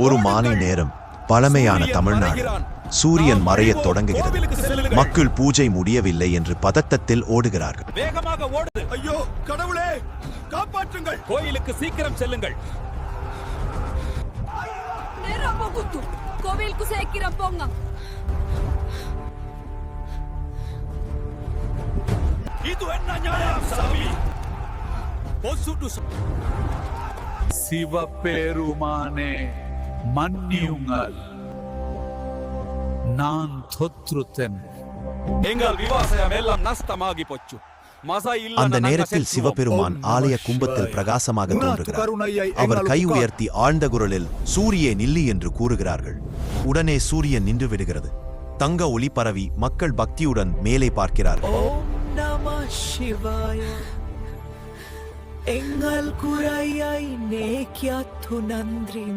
ஒரு மாலை நேரம் பழமையான தமிழ்நாடு. சூரியன் மறையத் தொடங்குகிறது. மக்கள் பூஜை முடியவில்லை என்று பதட்டத்தில் ஓடுகிறார்கள். வேகமாக ஓடுது. ஐயோ கடவுளே, காப்பாற்றுங்கள். கோயிலுக்கு சீக்கிரம் செல்லுங்கள். கோவிலுக்கு சீக்கிரம் போங்க. இது என்ன நியாயம் சாமி? சிவபெருமானே மன்னியுங்கள், நான் தொற்றுத்தேன். எங்கள் விவசாயம் எல்லாம் நஷ்டமாகி போச்சு. அந்த நேரத்தில் சிவபெருமான் ஆலய கும்பத்தில் பிரகாசமாக தோன்றுகிறார். அவர் கை உயர்த்தி ஆழ்ந்த குரலில் சூரிய நில்லி என்று கூறுகிறார்கள். உடனே சூரியன் நின்று விடுகிறது. தங்க ஒளி பரவி மக்கள் பக்தியுடன் மேலே பார்க்கிறார்கள். ஓம் நம சிவாய. எங்கள் குறையை நேக்கியாத்து நன்றி.